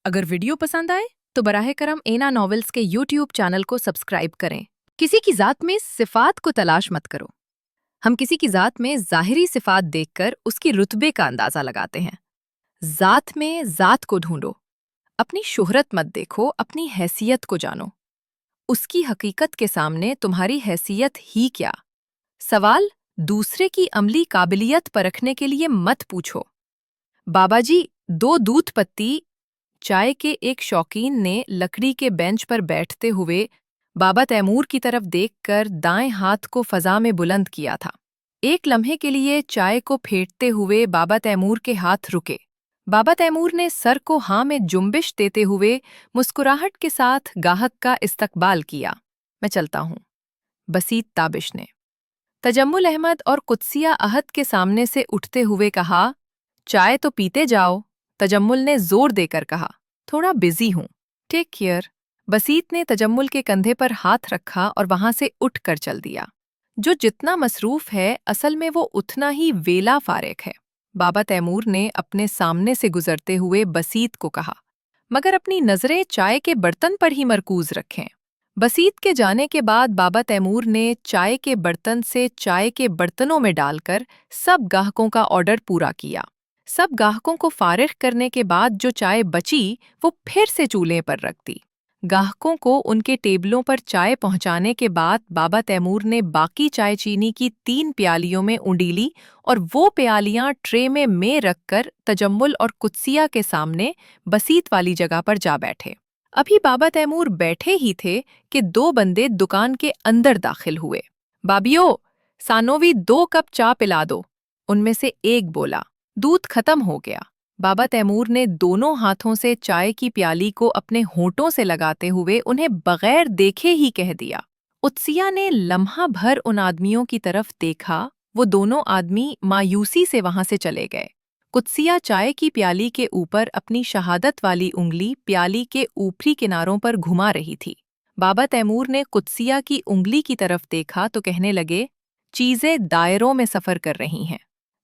अगर वीडियो पसंद आए तो बराह करम एना नॉवेल्स के यूट्यूब चैनल को सब्सक्राइब करें। किसी की ज़ात में सिफात को तलाश मत करो। हम किसी की ज़ात में ज़ाहिरी सिफात देखकर उसकी रुतबे का अंदाज़ा लगाते हैं। ज़ात में ज़ात को ढूंढो। अपनी शोहरत मत देखो, अपनी हैसियत को जानो। उसकी हकीकत के सामने तुम्हारी हैसियत ही क्या। सवाल दूसरे की अमली काबिलियत परखने के लिए मत पूछो। बाबाजी, 2 दूध पत्ती। चाय के एक शौकीन ने लकड़ी के बेंच पर बैठते हुए बाबा तैमूर की तरफ देखकर दाएं हाथ को फजा में बुलंद किया था। एक लम्हे के लिए चाय को फेंटते हुए बाबा तैमूर के हाथ रुके। बाबा तैमूर ने सर को हाँ में जुम्बिश देते हुए मुस्कुराहट के साथ गाहक का इस्तकबाल किया। मैं चलता हूँ। बसीत ताबिश ने तजम्मुल अहमद और कुत्सिया अहद के सामने से उठते हुए कहा, चाय तो पीते जाओ। तजम्मुल ने जोर देकर कहा, थोड़ा बिजी हूं। Take care. बसीत ने तजम्मुल के कंधे पर हाथ रखा और वहां से उठकर चल दिया। जो जितना मसरूफ है असल में वो उतना ही वेला फारिग है। बाबा तैमूर ने अपने सामने से गुजरते हुए बसीत को कहा, मगर अपनी नजरें चाय के बर्तन पर ही मरकूज रखें। बसीत के जाने के बाद बाबा तैमूर ने चाय के बर्तन से चाय के बर्तनों में डालकर सब गाहकों का ऑर्डर पूरा किया। सब गाहकों को फारिग करने के बाद जो चाय बची वो फिर से चूल्हे पर रख दी। गाहकों को उनके टेबलों पर चाय पहुंचाने के बाद बाबा तैमूर ने बाकी चाय चीनी की 3 प्यालियों में उंडीली और वो प्यालियां ट्रे में रखकर तजम्मुल और कुत्सिया के सामने बसीत वाली जगह पर जा बैठे। अभी बाबा तैमूर बैठे ही थे कि 2 बंदे दुकान के अंदर दाखिल हुए। बाबियो, सानोवी 2 कप चाय पिला दो। उनमें से एक बोला। दूध खत्म हो गया। बाबा तैमूर ने दोनों हाथों से चाय की प्याली को अपने होंठों से लगाते हुए उन्हें बगैर देखे ही कह दिया। उत्सिया ने लम्हा भर उन आदमियों की तरफ देखा। वो दोनों आदमी मायूसी से वहां से चले गए। कुत्सिया चाय की प्याली के ऊपर अपनी शहादत वाली उंगली प्याली के ऊपरी किनारों पर घुमा रही थी। बाबा तैमूर ने कुत्सिया की उंगली की तरफ देखा तो कहने लगे, चीजें दायरों में सफर कर रही हैं।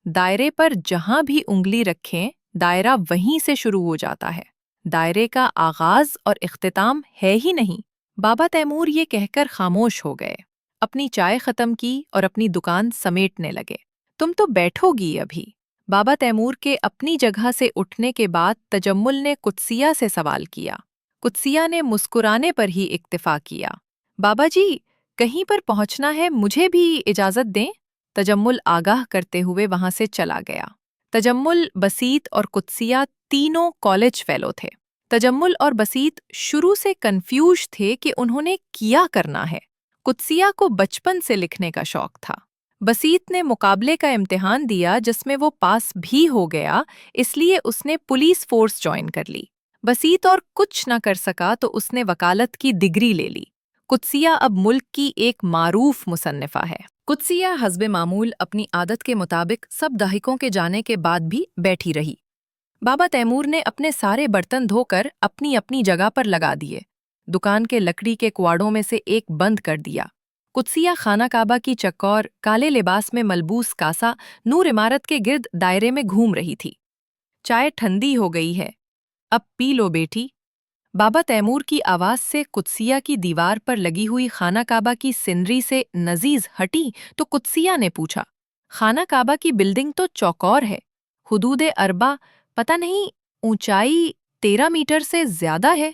दायरे पर जहां भी उंगली रखें, दायरा वहीं से शुरू हो जाता है। दायरे का आगाज और इख्तिताम है ही नहीं। बाबा तैमूर ये कहकर खामोश हो गए। अपनी चाय खत्म की और अपनी दुकान समेटने लगे। तुम तो बैठोगी अभी। बाबा तैमूर के अपनी जगह से उठने के बाद तजम्मुल ने कुत्सिया से सवाल किया। कुत्सिया ने मुस्कुराने पर ही इक्तिफा किया। बाबा जी, कहीं पर पहुंचना है, मुझे भी इजाजत दें। तजम्मुल आगाह करते हुए वहां से चला गया। तजम्मुल, बसीत और कुत्सिया तीनों कॉलेज फेलो थे। तजम्मुल और बसीत शुरू से कंफ्यूज थे कि उन्होंने किया करना है। कुत्सिया को बचपन से लिखने का शौक था। बसीत ने मुकाबले का इम्तिहान दिया जिसमें वो पास भी हो गया, इसलिए उसने पुलिस फोर्स ज्वाइन कर ली। बसीत और कुछ न कर सका तो उसने वकालत की डिग्री ले ली। कुत्सिया अब मुल्क की एक मारूफ मुसन्निफा है। कुत्सिया हस्बे मामूल अपनी आदत के मुताबिक सब दाहिकों के जाने के बाद भी बैठी रही। बाबा तैमूर ने अपने सारे बर्तन धोकर अपनी अपनी जगह पर लगा दिए। दुकान के लकड़ी के कुआड़ों में से एक बंद कर दिया। कुत्सिया खाना काबा की चक्कौर काले लिबास में मलबूस कासा नूर इमारत के गिर्द दायरे में घूम रही थी। चाय ठंडी हो गई है, अब पी लो बेटी। बाबा तैमूर की आवाज से कुत्सिया की दीवार पर लगी हुई खाना काबा की सिनरी से नजीज हटी तो कुत्सिया ने पूछा, खाना काबा की बिल्डिंग तो चौकोर है, हुदूद अरबा, पता नहीं ऊंचाई 13 मीटर से ज्यादा है।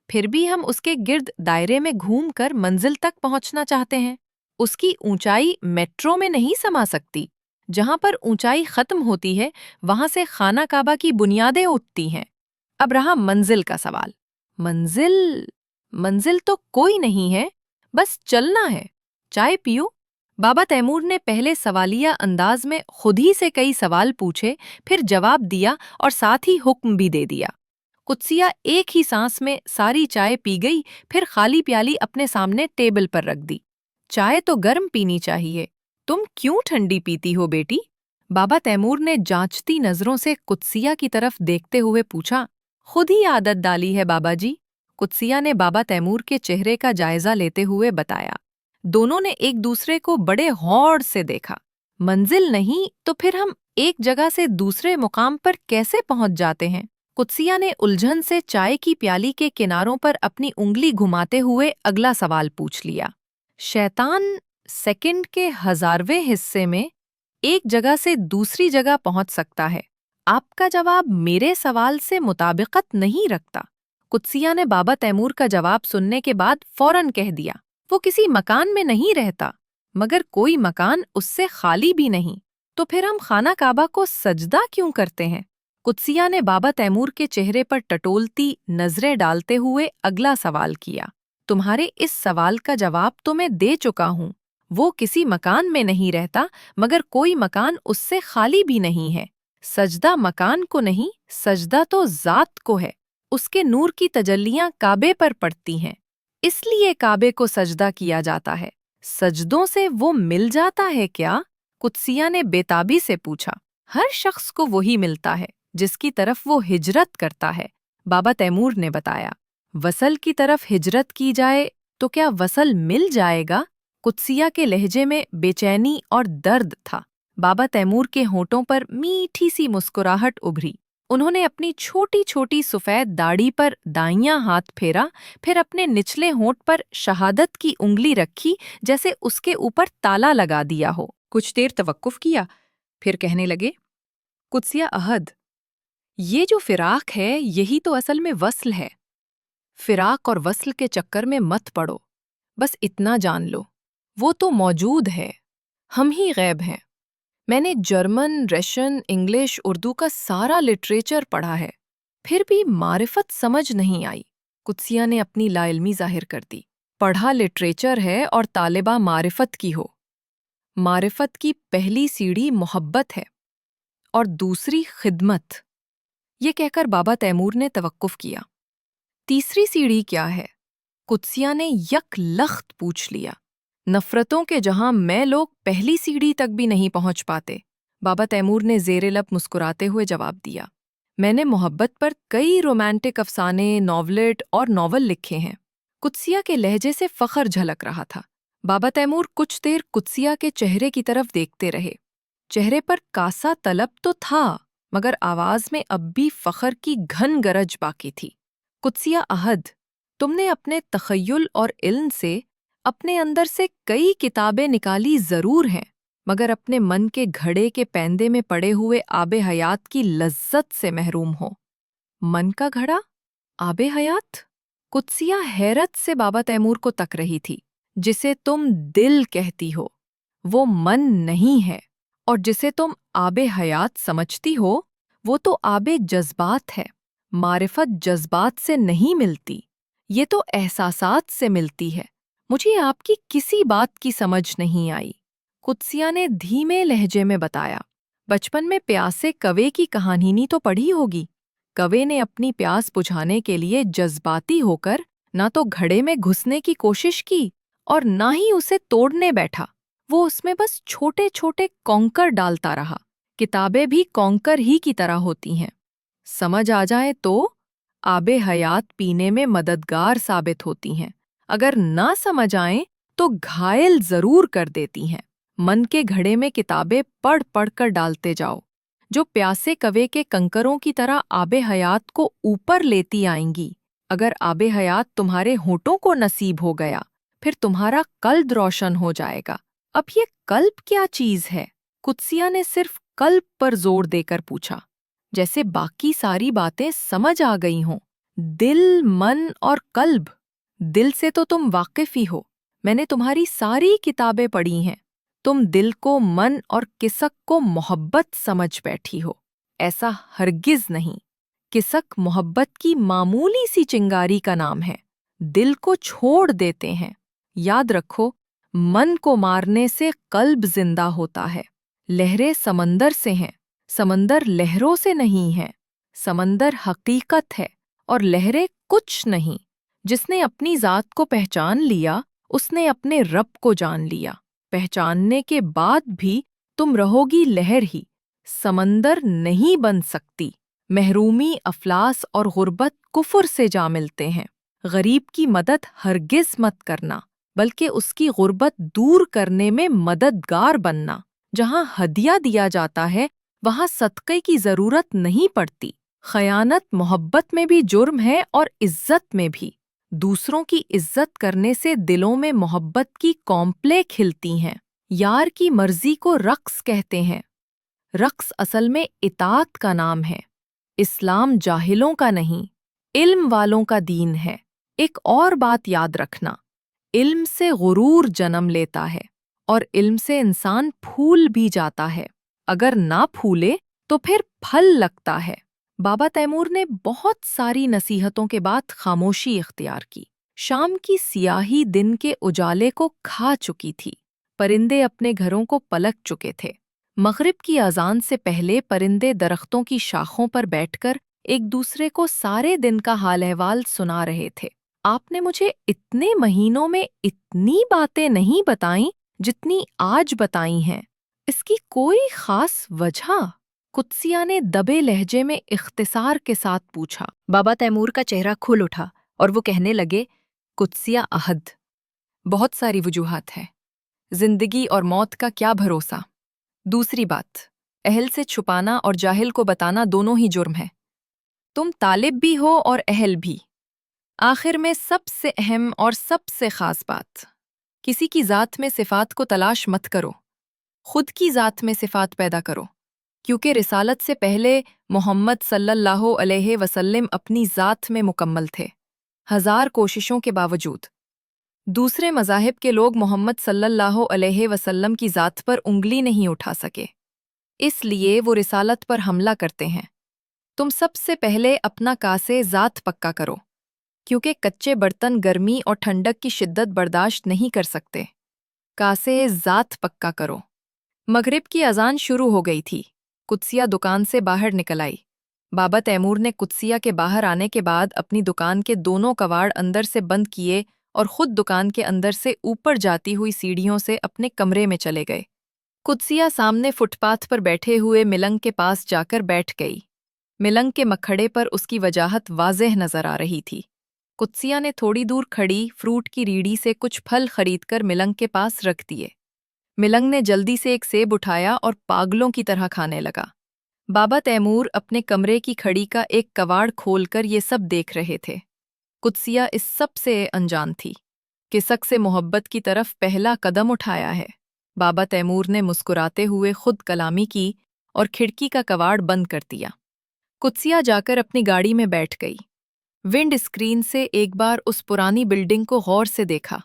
फिर भी हम उसके गिर्द दायरे में घूमकर मंजिल तक पहुंचना चाहते हैं। उसकी ऊंचाई मेट्रो में नहीं समा सकती। जहां पर ऊंचाई खत्म होती है वहां से खाना काबा की बुनियादें उठती हैं। अब रहा मंजिल का सवाल। मंजिल मंजिल तो कोई नहीं है, बस चलना है। चाय पियो। बाबा तैमूर ने पहले सवालिया अंदाज में खुद ही से कई सवाल पूछे, फिर जवाब दिया और साथ ही हुक्म भी दे दिया। कुत्सिया एक ही सांस में सारी चाय पी गई, फिर खाली प्याली अपने सामने टेबल पर रख दी। चाय तो गर्म पीनी चाहिए, तुम क्यों ठंडी पीती हो बेटी? बाबा तैमूर ने जांचती नजरों से कुत्सिया की तरफ देखते हुए पूछा। खुद ही आदत डाली है बाबा जी। कुत्सिया ने बाबा तैमूर के चेहरे का जायजा लेते हुए बताया। दोनों ने एक दूसरे को बड़े गौर से देखा। मंजिल नहीं तो फिर हम एक जगह से दूसरे मुकाम पर कैसे पहुंच जाते हैं? कुत्सिया ने उलझन से चाय की प्याली के किनारों पर अपनी उंगली घुमाते हुए अगला सवाल पूछ लिया। शैतान सेकंड के 1000वें हिस्से में एक जगह से दूसरी जगह पहुंच सकता है। आपका जवाब मेरे सवाल से मुताबिकत नहीं रखता। कुत्सिया ने बाबा तैमूर का जवाब सुनने के बाद फौरन कह दिया, वो किसी मकान में नहीं रहता, मगर कोई मकान उससे खाली भी नहीं। तो फिर हम खाना काबा को सजदा क्यों करते हैं? कुत्सिया ने बाबा तैमूर के चेहरे पर टटोलती नजरें डालते हुए अगला सवाल किया। तुम्हारे इस सवाल का जवाब तो मैं दे चुका हूँ। वो किसी मकान में नहीं रहता, मगर कोई मकान उससे खाली भी नहीं है। सजदा मकान को नहीं, सजदा तो ज़ात को है। उसके नूर की तजल्लियां काबे पर पड़ती हैं, इसलिए काबे को सजदा किया जाता है। सजदों से वो मिल जाता है क्या? कुत्सिया ने बेताबी से पूछा। हर शख्स को वही मिलता है जिसकी तरफ वो हिजरत करता है, बाबा तैमूर ने बताया। वसल की तरफ हिजरत की जाए तो क्या वसल मिल जाएगा? कुत्सिया के लहजे में बेचैनी और दर्द था। बाबा तैमूर के होंठों पर मीठी सी मुस्कुराहट उभरी। उन्होंने अपनी छोटी छोटी सफेद दाढ़ी पर दाइयां हाथ फेरा, फिर अपने निचले होंठ पर शहादत की उंगली रखी, जैसे उसके ऊपर ताला लगा दिया हो। कुछ देर तवक्कुफ किया, फिर कहने लगे, कुत्सिया अहद, ये जो फिराक है यही तो असल में वस्ल है। फिराक और वस्ल के चक्कर में मत पड़ो, बस इतना जान लो, वो तो मौजूद है, हम ही गैब हैं। मैंने जर्मन, रशियन, इंग्लिश, उर्दू का सारा लिटरेचर पढ़ा है, फिर भी मारिफत समझ नहीं आई। कुत्सिया ने अपनी लाइल्मी जाहिर कर दी। पढ़ा लिटरेचर है और तालिबा मारिफत की हो। मारिफत की पहली सीढ़ी मोहब्बत है और दूसरी खिदमत। ये कहकर बाबा तैमूर ने तवक्कुफ किया। तीसरी सीढ़ी क्या है? कुत्सिया ने यकलख्त पूछ लिया। नफरतों के जहां मैं लोग पहली सीढ़ी तक भी नहीं पहुंच पाते, बाबा तैमूर ने ज़ेरे लब मुस्कुराते हुए जवाब दिया। मैंने मोहब्बत पर कई रोमांटिक अफसाने, नॉवलेट और नॉवल लिखे हैं। कुत्सिया के लहजे से फख्र झलक रहा था। बाबा तैमूर कुछ देर कुत्सिया के चेहरे की तरफ देखते रहे। चेहरे पर कासा तलब तो था, मगर आवाज में अब भी फख्र की घन गरज बाकी थी। कुत्सिया अहद, तुमने अपने तखय्युल और इल्म से अपने अंदर से कई किताबें निकाली जरूर हैं, मगर अपने मन के घड़े के पैंदे में पड़े हुए आबे हयात की लज्जत से महरूम हो। मन का घड़ा? आबे हयात? कुत्सिया हैरत से बाबा तैमूर को तक रही थी। जिसे तुम दिल कहती हो वो मन नहीं है, और जिसे तुम आबे हयात समझती हो वो तो आबे जज्बात है। मारिफत जज्बात से नहीं मिलती, ये तो एहसासात से मिलती है। मुझे आपकी किसी बात की समझ नहीं आई। कुत्सिया ने धीमे लहजे में बताया। बचपन में प्यासे कवे की कहानी तो पढ़ी होगी। कवे ने अपनी प्यास बुझाने के लिए जज्बाती होकर ना तो घड़े में घुसने की कोशिश की और ना ही उसे तोड़ने बैठा। वो उसमें बस छोटे छोटे कौंकर डालता रहा। किताबें भी कौंकर ही की तरह होती हैं। समझ आ जाए तो आबे हयात पीने में मददगार साबित होती हैं, अगर ना समझ आए तो घायल जरूर कर देती हैं। मन के घड़े में किताबें पढ़ पढ़ कर डालते जाओ, जो प्यासे कवे के कंकरों की तरह आबे हयात को ऊपर लेती आएंगी। अगर आबे हयात तुम्हारे होंठों को नसीब हो गया, फिर तुम्हारा कल्ब रोशन हो जाएगा। अब ये कल्ब क्या चीज है? कुत्सिया ने सिर्फ कल्ब पर जोर देकर पूछा, जैसे बाकी सारी बातें समझ आ गई हों। दिल, मन और कल्ब। दिल से तो तुम वाकिफ ही हो, मैंने तुम्हारी सारी किताबें पढ़ी हैं। तुम दिल को, मन और किसक को मोहब्बत समझ बैठी हो। ऐसा हरगिज नहीं। किसक मोहब्बत की मामूली सी चिंगारी का नाम है। दिल को छोड़ देते हैं। याद रखो, मन को मारने से कल्ब जिंदा होता है। लहरें समंदर से हैं, समंदर लहरों से नहीं है। समंदर हकीकत है और लहरें कुछ नहीं। जिसने अपनी जात को पहचान लिया, उसने अपने रब को जान लिया। पहचानने के बाद भी तुम रहोगी लहर ही, समंदर नहीं बन सकती। महरूमी, अफलास और गुर्बत कुफर से जा मिलते हैं। गरीब की मदद हरगिज मत करना, बल्कि उसकी गुर्बत दूर करने में मददगार बनना। जहाँ हदिया दिया जाता है वहाँ सदक़े की जरूरत नहीं पड़ती। خیانت محبت میں بھی جرم ہے اور عزت میں بھی۔ دوسروں کی عزت کرنے سے دلوں میں محبت کی کونپلیں کھلتی ہیں۔ یار کی مرضی کو رقص کہتے ہیں۔ رقص اصل میں اطاعت کا نام ہے۔ اسلام جاہلوں کا نہیں، علم والوں کا دین ہے۔ ایک اور بات یاد رکھنا، علم سے غرور جنم لیتا ہے اور علم سے انسان پھول بھی جاتا ہے۔ اگر نہ پھولے تو پھر پھل لگتا ہے۔ بابا تیمور نے بہت ساری نصیحتوں کے بعد خاموشی اختیار کی۔ شام کی سیاہی دن کے اجالے کو کھا چکی تھی۔ پرندے اپنے گھروں کو پلٹ چکے تھے۔ مغرب کی اذان سے پہلے پرندے درختوں کی شاخوں پر بیٹھ کر ایک دوسرے کو سارے دن کا حال احوال سنا رہے تھے۔ آپ نے مجھے اتنے مہینوں میں اتنی باتیں نہیں بتائیں جتنی آج بتائی ہیں۔ اس کی کوئی خاص وجہ؟ قدسیہ نے دبے لہجے میں اختصار کے ساتھ پوچھا۔ بابا تیمور کا چہرہ کھل اٹھا اور وہ کہنے لگے، قدسیہ احد، بہت ساری وجوہات ہیں۔ زندگی اور موت کا کیا بھروسہ؟ دوسری بات، اہل سے چھپانا اور جاہل کو بتانا دونوں ہی جرم ہے۔ تم طالب بھی ہو اور اہل بھی۔ آخر میں سب سے اہم اور سب سے خاص بات، کسی کی ذات میں صفات کو تلاش مت کرو، خود کی ذات میں صفات پیدا کرو، کیونکہ رسالت سے پہلے محمد صلی اللہ علیہ وسلم اپنی ذات میں مکمل تھے، ہزار کوششوں کے باوجود۔ دوسرے مذاہب کے لوگ محمد صلی اللہ علیہ وسلم کی ذات پر انگلی نہیں اٹھا سکے، اس لیے وہ رسالت پر حملہ کرتے ہیں۔ تم سب سے پہلے اپنا کاسے ذات پکا کرو، کیونکہ کچے برتن گرمی اور ٹھنڈک کی شدت برداشت نہیں کر سکتے۔ کاسے ذات پکا کرو۔ مغرب کی اذان شروع ہو گئی تھی۔ قدسیہ دکان سے باہر نکل آئی۔ بابا تیمور نے قدسیہ کے باہر آنے کے بعد اپنی دکان کے دونوں کواڑ اندر سے بند کیے اور خود دکان کے اندر سے اوپر جاتی ہوئی سیڑھیوں سے اپنے کمرے میں چلے گئے۔ قدسیہ سامنے فٹ پاتھ پر بیٹھے ہوئے ملنگ کے پاس جا کر بیٹھ گئی۔ ملنگ کے مکھڑے پر اس کی وجاہت واضح نظر آ رہی تھی۔ قدسیہ نے تھوڑی دور کھڑی فروٹ کی ریڑھی سے کچھ پھل خرید کر ملنگ کے پاس رکھ دیے۔ ملنگ نے جلدی سے ایک سیب اٹھایا اور پاگلوں کی طرح کھانے لگا۔ بابا تیمور اپنے کمرے کی کھڑی کا ایک کواڑ کھول کر یہ سب دیکھ رہے تھے۔ قدسیہ اس سب سے انجان تھی کہ شک سے محبت کی طرف پہلا قدم اٹھایا ہے۔ بابا تیمور نے مسکراتے ہوئے خود کلامی کی اور کھڑکی کا کواڑ بند کر دیا۔ قدسیہ جا کر اپنی گاڑی میں بیٹھ گئی۔ ونڈ اسکرین سے ایک بار اس پرانی بلڈنگ کو غور سے دیکھا۔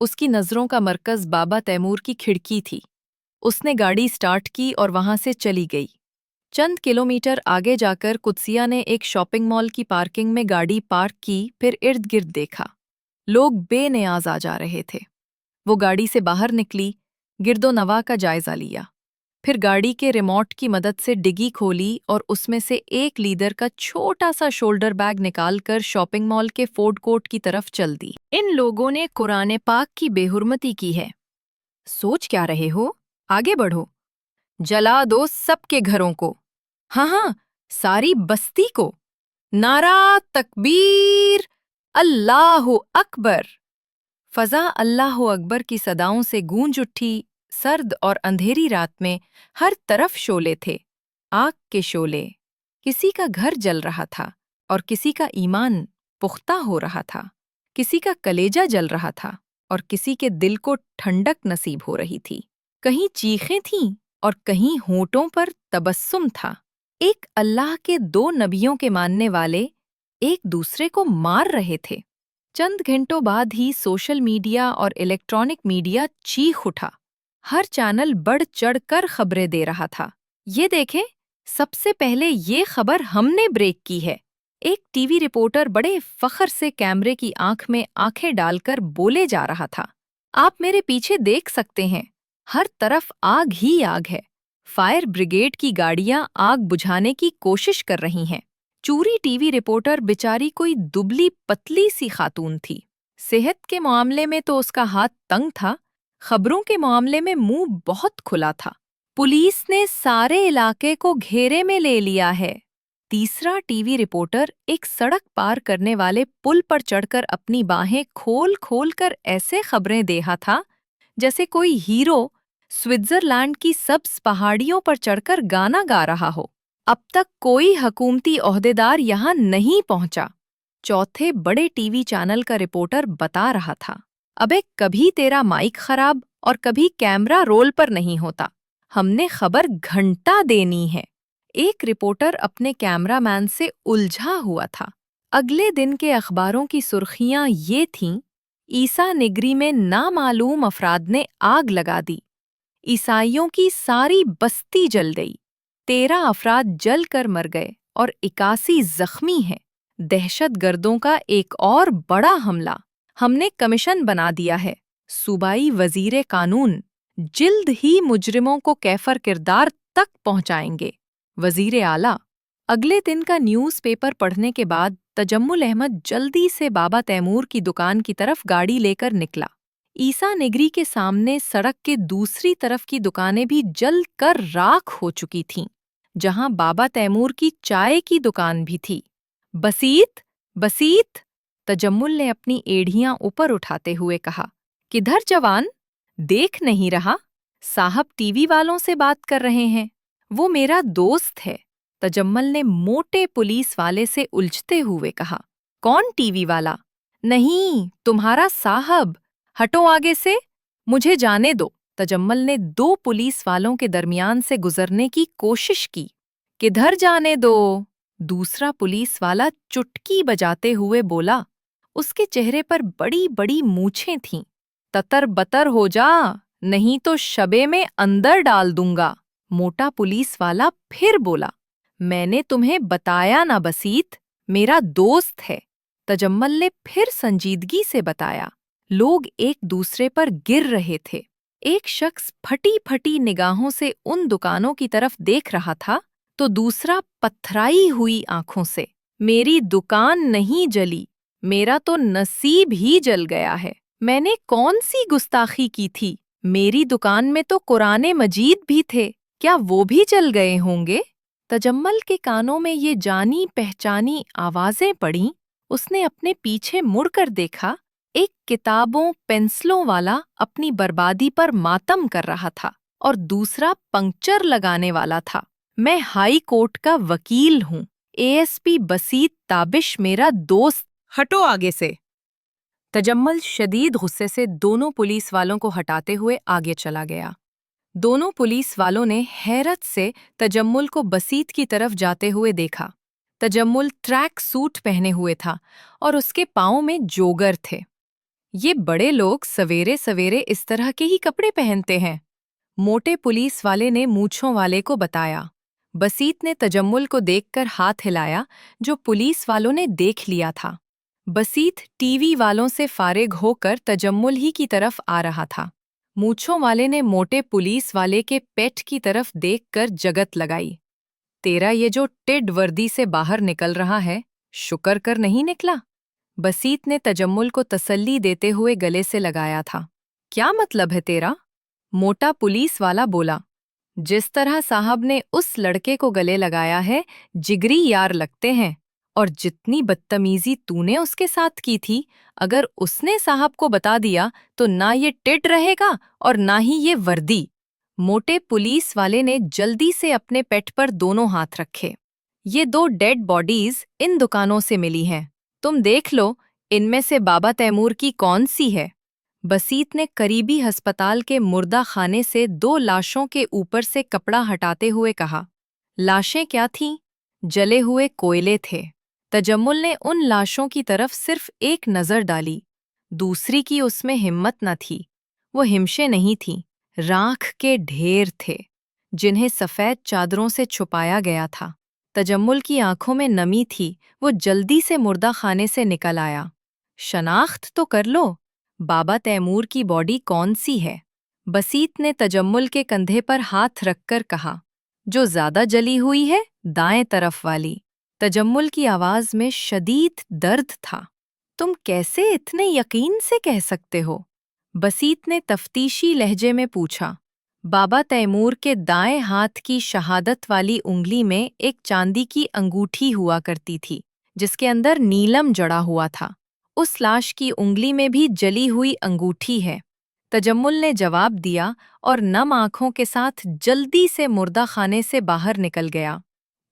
اس کی نظروں کا مرکز بابا تیمور کی کھڑکی تھی۔ اس نے گاڑی سٹارٹ کی اور وہاں سے چلی گئی۔ چند کلومیٹر آگے جا کر قدسیہ نے ایک شاپنگ مال کی پارکنگ میں گاڑی پارک کی، پھر ارد گرد دیکھا۔ لوگ بے نیاز آ جا رہے تھے۔ وہ گاڑی سے باہر نکلی، گرد و نواح کا جائزہ لیا، پھر گاڑی کے ریموٹ کی مدد سے ڈگی کھولی اور اس میں سے ایک لیدر کا چھوٹا سا شولڈر بیگ نکال کر شاپنگ مال کے فوڈ کورٹ کی طرف چل دی۔ ان لوگوں نے قرآن پاک کی بے حرمتی کی ہے۔ سوچ کیا رہے ہو؟ آگے بڑھو، جلا دو سب کے گھروں کو، ہاں ساری بستی کو۔ نعرہ تکبیر، اللہ اکبر۔ فضا اللہ اکبر کی صداؤں سے گونج اٹھی۔ سرد اور اندھیری رات میں ہر طرف شعلے تھے، آگ کے شعلے۔ کسی کا گھر جل رہا تھا اور کسی کا ایمان پختہ ہو رہا تھا، کسی کا کلیجہ جل رہا تھا اور کسی کے دل کو ٹھنڈک نصیب ہو رہی تھی۔ کہیں چیخیں تھیں اور کہیں ہونٹوں پر تبسم تھا۔ ایک اللہ کے دو نبیوں کے ماننے والے ایک دوسرے کو مار رہے تھے۔ چند گھنٹوں بعد ہی سوشل میڈیا اور الیکٹرانک میڈیا چیخ اٹھا۔ ہر چینل بڑھ چڑھ کر خبریں دے رہا تھا۔ یہ دیکھیں، سب سے پہلے یہ خبر ہم نے بریک کی ہے۔ ایک ٹی وی رپورٹر بڑے فخر سے کیمرے کی آنکھ میں آنکھیں ڈال کر بولے جا رہا تھا، آپ میرے پیچھے دیکھ سکتے ہیں، ہر طرف آگ ہی آگ ہے۔ فائر بریگیڈ کی گاڑیاں آگ بجھانے کی کوشش کر رہی ہیں۔ چوری ٹی وی رپورٹر بیچاری کوئی دبلی پتلی سی خاتون تھی۔ صحت کے معاملے میں تو اس کا ہاتھ تنگ تھا، خبروں کے معاملے میں منہ بہت کھلا تھا۔ پولیس نے سارے علاقے کو گھیرے میں لے لیا ہے۔ تیسرا ٹی وی رپورٹر ایک سڑک پار کرنے والے پل پر چڑھ کر اپنی باہیں کھول کھول کر ایسے خبریں دے رہا تھا جیسے کوئی ہیرو سوئٹزرلینڈ کی سبز پہاڑیوں پر چڑھ کر گانا گا رہا ہو۔ अब तक कोई हुकूमती ओहदेदार यहाँ नहीं पहुंचा। चौथे बड़े टीवी चैनल का रिपोर्टर बता रहा था, अबे कभी तेरा माइक खराब और कभी कैमरा रोल पर नहीं होता, हमने खबर घंटा देनी है। एक रिपोर्टर अपने कैमरामैन से उलझा हुआ था। अगले दिन के अखबारों की सुर्खियां ये थीं, ईसा निगरी में नामालूम अफराद ने आग लगा दी, ईसाइयों की सारी बस्ती जल गई, 13 अफराद जल कर मर गए और 81 जख्मी हैं। दहशतगर्दों का एक और बड़ा हमला, हमने कमीशन बना दिया है, सूबाई वजीर कानून जल्द ही मुजरिमों को कैफर किरदार तक पहुंचाएंगे। वजीर आला। अगले दिन का न्यूज़पेपर पढ़ने के बाद तजम्मुल अहमद जल्दी से बाबा तैमूर की दुकान की तरफ गाड़ी लेकर निकला। ईसा निगरी के सामने सड़क के दूसरी तरफ की दुकानें भी जल कर राख हो चुकी थीं, जहां बाबा तैमूर की चाय की दुकान भी थी। बसीत, बसीत, तजम्मुल ने अपनी एड़ियां ऊपर उठाते हुए कहा, किधर जवान? देख नहीं रहा? साहब टीवी वालों से बात कर रहे हैं, वो मेरा दोस्त है। तजम्मल ने मोटे पुलिस वाले से उलझते हुए कहा, कौन टीवी वाला? नहीं, तुम्हारा साहब, हटो आगे से, मुझे जाने दो। तजम्मल ने 2 पुलिस वालों के दरमियान से गुजरने की कोशिश की। किधर जाने दो? दूसरा पुलिस वाला चुटकी बजाते हुए बोला। उसके चेहरे पर बड़ी बड़ी मूछें थीं। ततर बतर हो जा, नहीं तो शबे में अंदर डाल दूंगा। मोटा पुलिस वाला फिर बोला, मैंने तुम्हें बताया ना बसीत, मेरा दोस्त है। तजम्मल ने फिर संजीदगी से बताया। लोग एक दूसरे पर गिर रहे थे। एक शख्स फटी फटी निगाहों से उन दुकानों की तरफ देख रहा था, तो दूसरा पथराई हुई आंखों से, मेरी दुकान नहीं जली, मेरा तो नसीब ही जल गया है। मैंने कौन सी गुस्ताखी की थी? मेरी दुकान में तो कुरान मजीद भी थे, क्या वो भी जल गए होंगे? तजम्मल के कानों में ये जानी पहचानी आवाजें पड़ीं। उसने अपने पीछे मुड़कर देखा। एक किताबों पेंसिलों वाला अपनी बर्बादी पर मातम कर रहा था और दूसरा पंक्चर लगाने वाला था। मैं हाई कोर्ट का वकील हूँ, एएसपी बसीत ताबिश मेरा दोस्त, हटो आगे से। तजम्मल शदीद गुस्से से दोनों पुलिस वालों को हटाते हुए आगे चला गया। दोनों पुलिस वालों ने हैरत से तजम्मुल को बसीत की तरफ जाते हुए देखा। तजम्मुल ट्रैक सूट पहने हुए था और उसके पाँव में जोगर थे। ये बड़े लोग सवेरे सवेरे इस तरह के ही कपड़े पहनते हैं, मोटे पुलिस वाले ने मूंछों वाले को बताया। बसीत ने तजम्मुल को देखकर हाथ हिलाया, जो पुलिस वालों ने देख लिया था। बसीत टीवी वालों से फारिग होकर तजम्मुल ही की तरफ आ रहा था। मूंछों वाले ने मोटे पुलिस वाले के पेट की तरफ देखकर जगत लगाई। तेरा ये जो टिड वर्दी से बाहर निकल रहा है, शुक्र कर नहीं निकला। बसीत ने तजम्मुल को तसल्ली देते हुए गले से लगाया था। क्या मतलब है तेरा? मोटा पुलिस वाला बोला। जिस तरह साहब ने उस लड़के को गले लगाया है, जिगरी यार लगते हैं, और जितनी बदतमीजी तूने उसके साथ की थी, अगर उसने साहब को बता दिया तो ना ये टिड रहेगा और ना ही ये वर्दी। मोटे पुलिस वाले ने जल्दी से अपने पेट पर दोनों हाथ रखे। ये 2 डेड बॉडीज इन दुकानों से मिली हैं, तुम देख लो इनमें से बाबा तैमूर की कौन सी है। बसीत ने करीबी अस्पताल के मुर्दा खाने से 2 लाशों के ऊपर से कपड़ा हटाते हुए कहा। लाशें क्या थीं? जले हुए कोयले थे। तजम्मुल ने उन लाशों की तरफ सिर्फ एक नज़र डाली। दूसरी की उसमें हिम्मत न थी। वो हिमशें नहीं थीं, राख के ढेर थे, जिन्हें सफ़ेद चादरों से छुपाया गया था। तजम्मुल की आंखों में नमी थी। वो जल्दी से मुर्दा खाने से निकल आया। शनाख्त तो कर लो, बाबा तैमूर की बॉडी कौन सी है? बसीत ने तजम्मुल के कंधे पर हाथ रखकर कहा। जो ज़्यादा जली हुई है, दाएं तरफ वाली। तजम्मुल की आवाज़ में शदीद दर्द था। तुम कैसे इतने यकीन से कह सकते हो? बसीत ने तफ्तीशी लहजे में पूछा। बाबा तैमूर के दाएं हाथ की शहादत वाली उंगली में एक चांदी की अंगूठी हुआ करती थी, जिसके अंदर नीलम जड़ा हुआ था। उस लाश की उंगली में भी जली हुई अंगूठी है। तजम्मुल ने जवाब दिया और नम आंखों के साथ जल्दी से मुर्दा खाने से बाहर निकल गया।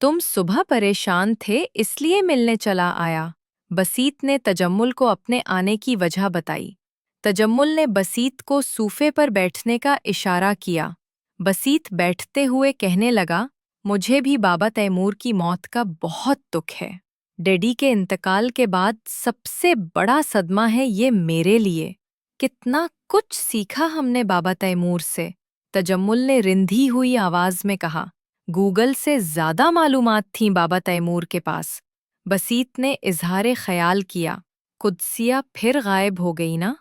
तुम सुबह परेशान थे इसलिए मिलने चला आया। बसीत ने तजम्मुल को अपने आने की वजह बताई। तजम्मुल ने बसीत को सूफे पर बैठने का इशारा किया। बसीत बैठते हुए कहने लगा, मुझे भी बाबा तैमूर की मौत का बहुत दुख है। डैडी के इंतकाल के बाद सबसे बड़ा सदमा है ये मेरे लिए। कितना कुछ सीखा हमने बाबा तैमूर से। तजम्मुल ने रिंधी हुई आवाज में कहा। गूगल से ज़्यादा मालूमात थीं बाबा तैमूर के पास। बसीत ने इजहार ख्याल किया। कुद्सिया फिर गायब हो गई ना?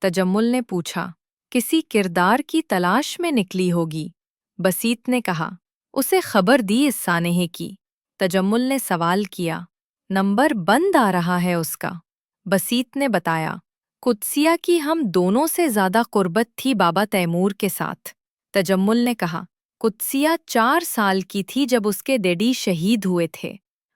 तजम्मुल ने पूछा। किसी किरदार की तलाश में निकली होगी। बसीत ने कहा। उसे खबर दी इस सानेहे की। तजम्मुल ने सवाल किया। नंबर बंद आ रहा है उसका। बसीत ने बताया। कुद्सिया की हम दोनों से ज़्यादा कुर्बत थी बाबा तैमूर के साथ। तजम्मुल ने कहा। कुद्सिया 4 साल की थी जब उसके डैडी शहीद हुए थे।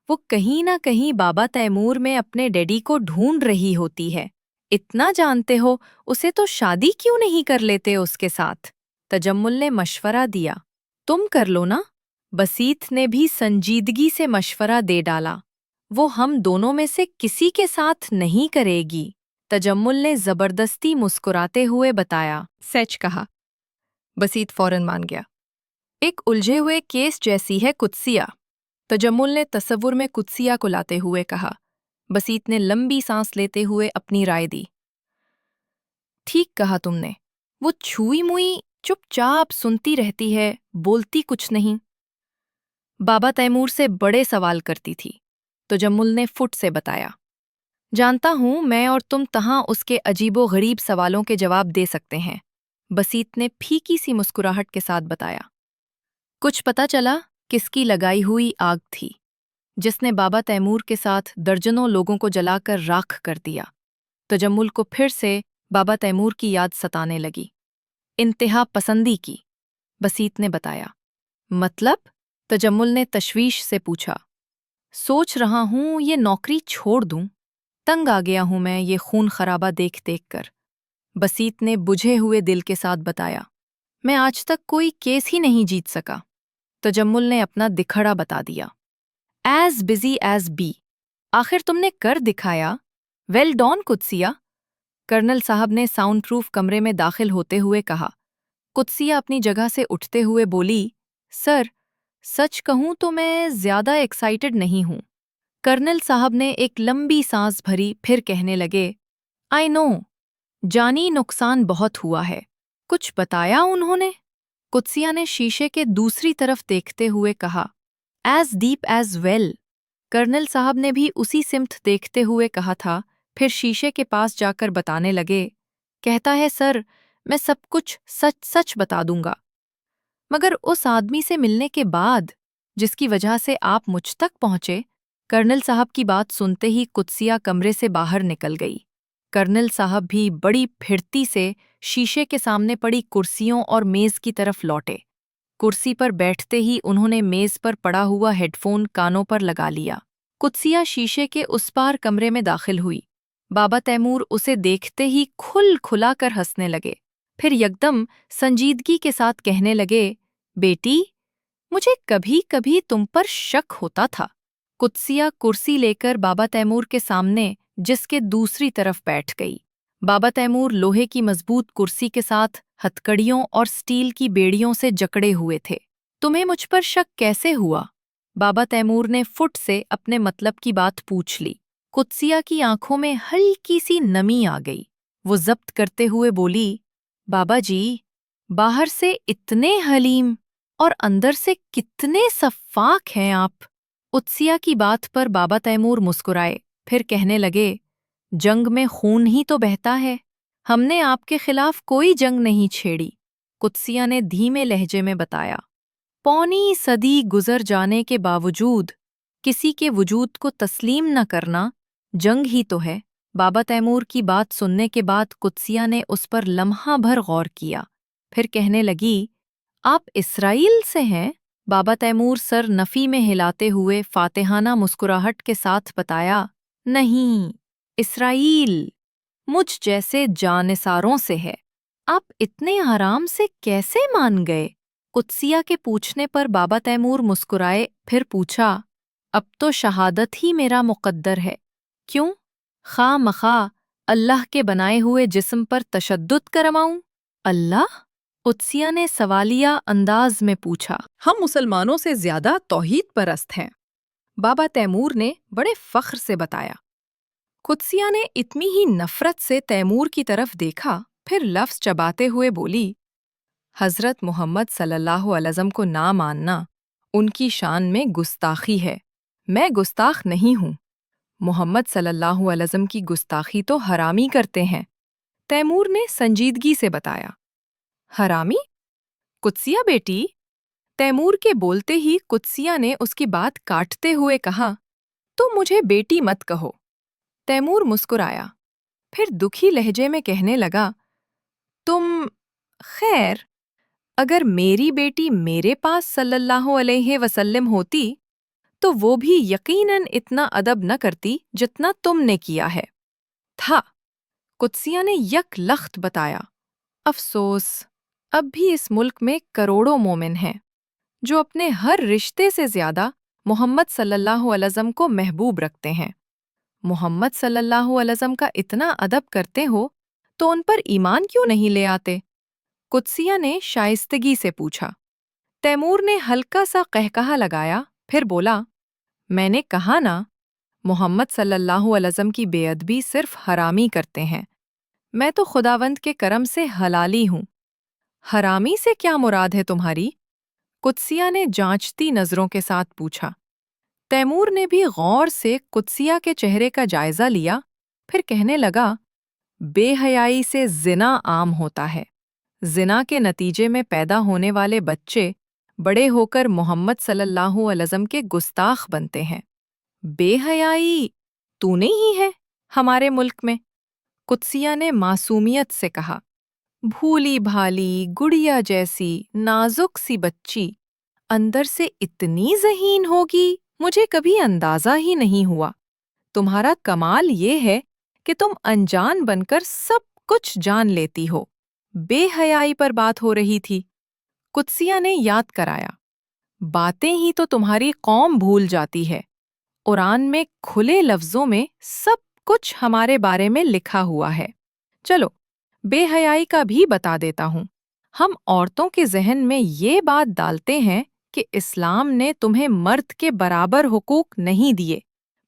वो कहीं ना कहीं बाबा तैमूर में अपने डैडी को ढूंढ रही होती है। इतना जानते हो, उसे तो शादी क्यों नहीं कर लेते उसके साथ? तजम्मुल ने मशवरा दिया। तुम कर लो ना? बसीत ने भी संजीदगी से मशवरा दे डाला। वो हम दोनों में से किसी के साथ नहीं करेगी। तजम्मुल ने जबरदस्ती मुस्कुराते हुए बताया। सच कहा। बसीत फौरन मान गया। एक उलझे हुए केस जैसी है कुद्सिया। तजम्मुल ने तसव्वुर में कुद्सिया को लाते हुए कहा। बसीत ने लंबी सांस लेते हुए अपनी राय दी। ठीक कहा तुमने। वो छुई मुई चुपचाप सुनती रहती है, बोलती कुछ नहीं। बाबा तैमूर से बड़े सवाल करती थी। तजम्मुल ने फुट से बताया। जानता हूं, मैं और तुम तहां उसके अजीबो गरीब सवालों के जवाब दे सकते हैं। बसीत ने फीकी सी मुस्कुराहट के साथ बताया। कुछ पता चला किसकी लगाई हुई आग थी, जिसने बाबा तैमूर के साथ दर्जनों लोगों को जलाकर राख कर दिया। तजम्मुल को फिर से बाबा तैमूर की याद सताने लगी। इंतहा पसंदी की, बसीत ने बताया। मतलब? तजम्मुल ने तशवीश से पूछा। सोच रहा हूं ये नौकरी छोड़ दूं। तंग आ गया हूं मैं ये खून खराबा देख देख कर। बसीत ने बुझे हुए दिल के साथ बताया। मैं आज तक कोई केस ही नहीं जीत सका। तजम्मुल ने अपना दिखड़ा बता दिया। As busy as bee. आखिर तुमने कर दिखाया। Well don कुद्सिया। कर्नल साहब ने साउंड प्रूफ कमरे में दाखिल होते हुए कहा। कुद्सिया अपनी जगह से उठते हुए बोली, सर, सच कहूं तो मैं ज्यादा एक्साइटेड नहीं हूं। कर्नल साहब ने एक लंबी सांस भरी, फिर कहने लगे, आई नो, जानी नुकसान बहुत हुआ है। कुछ बताया उन्होंने? कुद्सिया ने शीशे के दूसरी तरफ देखते हुए कहा। As deep as well. Colonel साहब ने भी उसी सिमत देखते हुए कहा था, फिर शीशे के पास जाकर बताने लगे। कहता है सर, मैं सब कुछ सच सच बता दूंगा। मगर उस आदमी से मिलने के बाद, जिसकी वजह से आप मुझ तक पहुंचे। कर्नल साहब की बात सुनते ही कुद्सिया कमरे से बाहर निकल गई। कर्नल साहब भी बड़ी फिरती से शीशे के सामने पड़ी कुर्सियों और मेज की तरफ लौटे। कुर्सी पर बैठते ही उन्होंने मेज पर पड़ा हुआ हेडफोन कानों पर लगा लिया। कुद्सिया शीशे के उस पार कमरे में दाखिल हुई। बाबा तैमूर उसे देखते ही खुल खुला कर हंसने लगे। फिर यकदम संजीदगी के साथ कहने लगे, बेटी, मुझे कभी कभी तुम पर शक होता था। कुद्सिया कुर्सी लेकर बाबा तैमूर के सामने, जिसके दूसरी तरफ बैठ गई। बाबा तैमूर लोहे की मजबूत कुर्सी के साथ हथकड़ियों और स्टील की बेड़ियों से जकड़े हुए थे। तुम्हें मुझ पर शक कैसे हुआ? बाबा तैमूर ने फुट से अपने मतलब की बात पूछ ली। कुद्सिया की आंखों में हल्की सी नमी आ गई। वो जब्त करते हुए बोली, बाबा जी, बाहर से इतने हलीम और अंदर से कितने सफ़ाक हैं आप। कुद्सिया की बात पर बाबा तैमूर मुस्कुराए, फिर कहने लगे, जंग में खून ही तो बहता है। हमने आपके खिलाफ कोई जंग नहीं छेड़ी। कुद्सिया ने धीमे लहजे में बताया। पौनी सदी गुजर जाने के बावजूद किसी के वजूद को तस्लीम न करना जंग ही तो है। बाबा तैमूर की बात सुनने के बाद कुद्सिया ने उस पर लम्हा भर गौर किया, फिर कहने लगी, आप इसराइल से हैं? बाबा तैमूर सर नफ़ी में हिलाते हुए फातिहाना मुस्कुराहट के साथ बताया, नहीं, इसराइल मुझ जैसे जानिसारों से है। आप इतने आराम से कैसे मान गए? قدسیہ کے پوچھنے پر بابا تیمور مسکرائے، پھر پوچھا، اب تو شہادت ہی میرا مقدر ہے، کیوں؟ خواہ مخواہ اللہ کے بنائے ہوئے جسم پر تشدد کرواؤں؟ اللہ؟ قدسیہ نے سوالیہ انداز میں پوچھا۔ ہم مسلمانوں سے زیادہ توحید پرست ہیں، بابا تیمور نے بڑے فخر سے بتایا۔ قدسیہ نے اتنی ہی نفرت سے تیمور کی طرف دیکھا، پھر لفظ چباتے ہوئے بولی، حضرت محمد صلی اللہ علیہ وسلم کو نہ ماننا ان کی شان میں گستاخی ہے، میں گستاخ نہیں ہوں، محمد صلی اللہ علیہ وسلم کی گستاخی تو حرامی کرتے ہیں۔ تیمور نے سنجیدگی سے بتایا۔ حرامی؟ قدسیہ بیٹی؟ تیمور کے بولتے ہی قدسیہ نے اس کی بات کاٹتے ہوئے کہا، تم مجھے بیٹی مت کہو۔ تیمور مسکرایا، پھر دکھی لہجے میں کہنے لگا، تم خیر، اگر میری بیٹی میرے پاس صلی اللہ علیہ وسلم ہوتی تو وہ بھی یقیناً اتنا ادب نہ کرتی جتنا تم نے کیا ہے۔ تھا، قدسیہ نے یک لخت بتایا۔ افسوس، اب بھی اس ملک میں کروڑوں مومن ہیں جو اپنے ہر رشتے سے زیادہ محمد صلی اللہ علیہ وسلم کو محبوب رکھتے ہیں۔ محمد صلی اللہ علیہ وسلم کا اتنا ادب کرتے ہو تو ان پر ایمان کیوں نہیں لے آتے؟ قدسیہ نے شائستگی سے پوچھا۔ تیمور نے ہلکا سا قہقہا لگایا، پھر بولا، میں نے کہا نا، محمد صلی اللہ علیہ وسلم کی بے ادبی صرف حرامی کرتے ہیں، میں تو خداوند کے کرم سے حلالی ہوں۔ حرامی سے کیا مراد ہے تمہاری؟ قدسیہ نے جانچتی نظروں کے ساتھ پوچھا۔ تیمور نے بھی غور سے قدسیہ کے چہرے کا جائزہ لیا، پھر کہنے لگا، بے حیائی سے زنا عام ہوتا ہے، زنا کے نتیجے میں پیدا ہونے والے بچے بڑے ہو کر محمد صلی اللہ علیہ وسلم کے گستاخ بنتے ہیں۔ بے حیائی تو نے ہی ہے ہمارے ملک میں، قدسیہ نے معصومیت سے کہا۔ بھولی بھالی گڑیا جیسی نازک سی بچی اندر سے اتنی ذہین ہوگی، مجھے کبھی اندازہ ہی نہیں ہوا۔ تمہارا کمال یہ ہے کہ تم انجان بن کر سب کچھ جان لیتی ہو۔ بے حیائی پر بات ہو رہی تھی، قدسیہ نے یاد کرایا۔ باتیں ہی تو تمہاری قوم بھول جاتی ہے۔ قرآن میں کھلے لفظوں میں سب کچھ ہمارے بارے میں لکھا ہوا ہے۔ چلو، بے حیائی کا بھی بتا دیتا ہوں۔ ہم عورتوں کے ذہن میں یہ بات ڈالتے ہیں کہ اسلام نے تمہیں مرد کے برابر حقوق نہیں دیے،